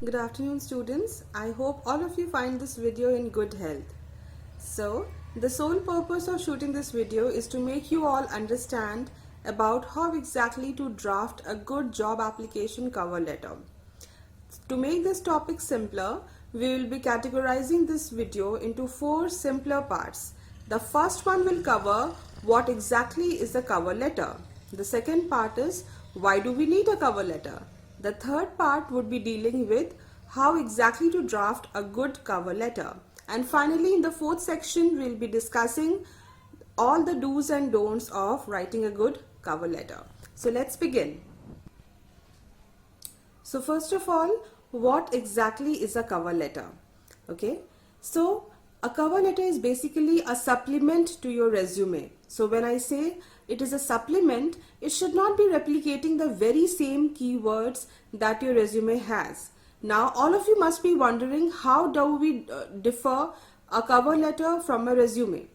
Good afternoon students. I hope all of you find this video in good health. So, the sole purpose of shooting this video is to make you all understand about how exactly to draft a good job application cover letter. To make this topic simpler, we will be categorizing this video into 4 simpler parts. The first one will cover what exactly is a cover letter. The second part is why do we need a cover letter. The third part would be dealing with how exactly to draft a good cover letter. And finally, in the fourth section, we will be discussing all the do's and don'ts of writing a good cover letter. So let's begin. So first of all, what exactly is a cover letter? Okay, so a cover letter is basically a supplement to your resume. So when I say it is a supplement, it should not be replicating the very same keywords that your resume has. Now all of you must be wondering, how do we differ a cover letter from a resume?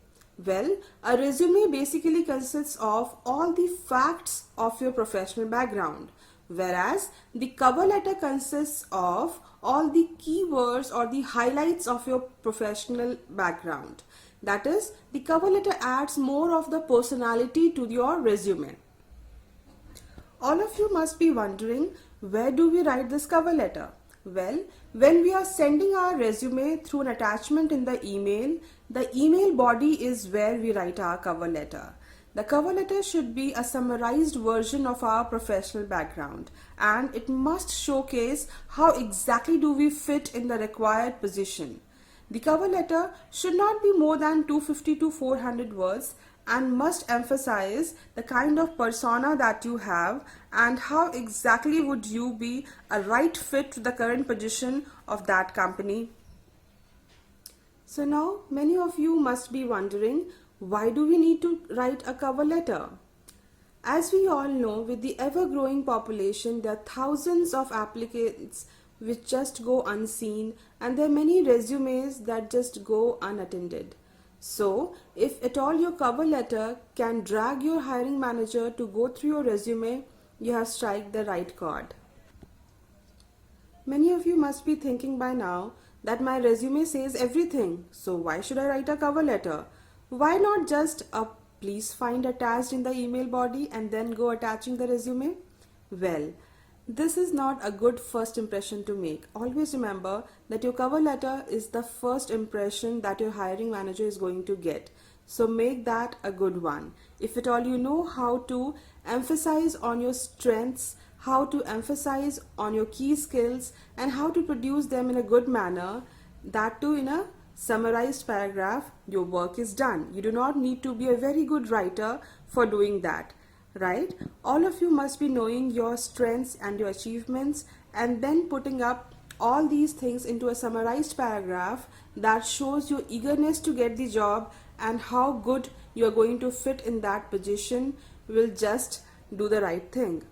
Well, a resume basically consists of all the facts of your professional background, whereas the cover letter consists of all the keywords or the highlights of your professional background. That is, the cover letter adds more of the personality to your resume. All of you must be wondering, where do we write this cover letter? Well, when we are sending our resume through an attachment in the email body is where we write our cover letter. The cover letter should be a summarized version of our professional background, and it must showcase how exactly do we fit in the required position. The cover letter should not be more than 250 to 400 words and must emphasize the kind of persona that you have and how exactly would you be a right fit to the current position of that company. So now many of you must be wondering, why do we need to write a cover letter? As we all know, with the ever-growing population, there are thousands of applicants which just go unseen, and there are many resumes that just go unattended. So, if at all your cover letter can drag your hiring manager to go through your resume, you have struck the right chord. Many of you must be thinking by now that my resume says everything, so why should I write a cover letter? Why not just a please find attached in the email body and then go attaching the resume? Well, this is not a good first impression to make. Always remember that your cover letter is the first impression that your hiring manager is going to get. So make that a good one. If at all you know how to emphasize on your strengths, how to emphasize on your key skills, and how to produce them in a good manner, that too in a summarized paragraph, your work is done. You do not need to be a very good writer for doing that, right? All of you must be knowing your strengths and your achievements and then putting up all these things into a summarized paragraph that shows your eagerness to get the job and how good you are going to fit in that position. Will just do the right thing.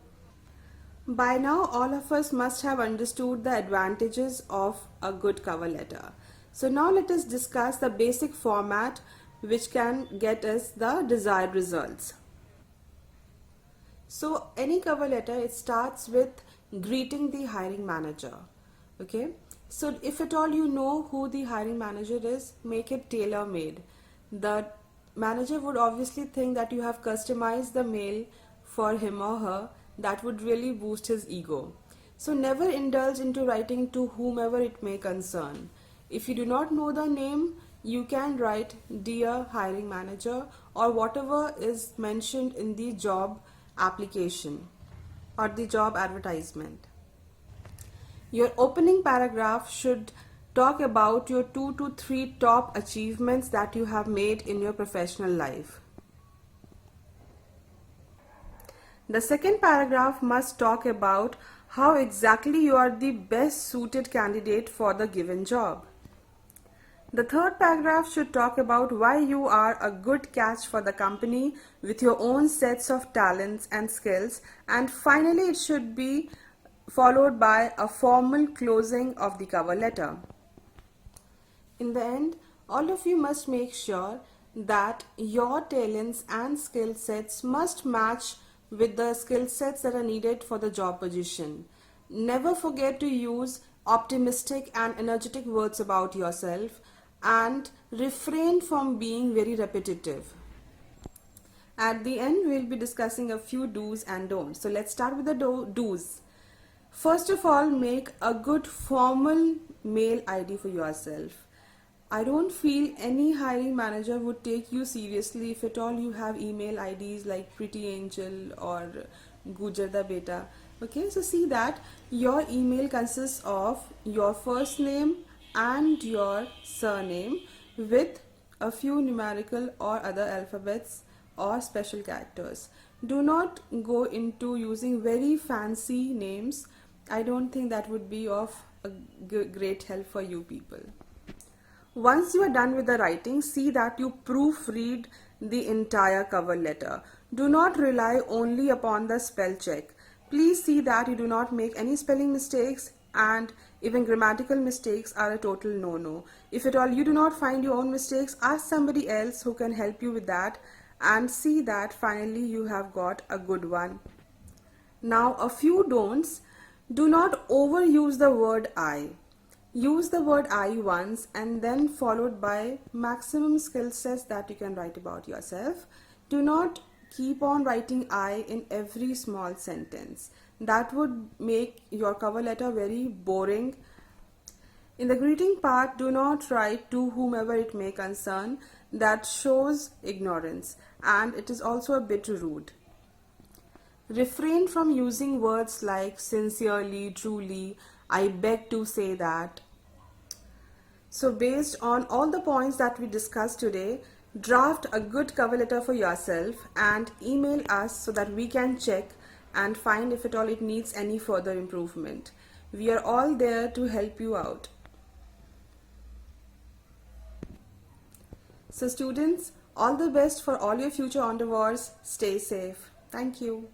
By now, all of us must have understood the advantages of a good cover letter. So now let us discuss the basic format which can get us the desired results. So any cover letter, it starts with greeting the hiring manager. Okay, so if at all you know who the hiring manager is, make it tailor-made. The manager would obviously think that you have customized the mail for him or her. That would really boost his ego. So never indulge into writing to whomever it may concern. If you do not know the name, you can write dear hiring manager or whatever is mentioned in the job application or the job advertisement. Your opening paragraph should talk about your 2 to 3 top achievements that you have made in your professional life. The second paragraph must talk about how exactly you are the best suited candidate for the given job. The third paragraph should talk about why you are a good catch for the company with your own sets of talents and skills, and finally it should be followed by a formal closing of the cover letter. In the end, all of you must make sure that your talents and skill sets must match with the skill sets that are needed for the job position. Never forget to use optimistic and energetic words about yourself, and refrain from being very repetitive. At the end, we'll be discussing a few do's and don'ts. So let's start with the do's. First of all, make a good formal mail ID for yourself. I don't feel any hiring manager would take you seriously if at all you have email IDs like Pretty Angel or Gujarda Beta. Okay, so see that your email consists of your first name and your surname with a few numerical or other alphabets or special characters. Do not go into using very fancy names. I don't think that would be of a great help for you people. Once you are done with the writing, see that you proofread the entire cover letter. Do not rely only upon the spell check. Please see that you do not make any spelling mistakes, and even grammatical mistakes are a total no-no. If at all you do not find your own mistakes, ask somebody else who can help you with that, and see that finally you have got a good one. Now a few don'ts. Do not overuse the word I. Use the word I once and then followed by maximum skill sets that you can write about yourself. Do not keep on writing I in every small sentence. That would make your cover letter very boring. In the greeting part, do not write to whomever it may concern. That shows ignorance, and it is also a bit rude. Refrain from using words like sincerely, truly, I beg to say that. So based on all the points that we discussed today, draft a good cover letter for yourself and email us so that we can check and find if at all it needs any further improvement. We are all there to help you out. So students, all the best for all your future endeavors. Stay safe. Thank you.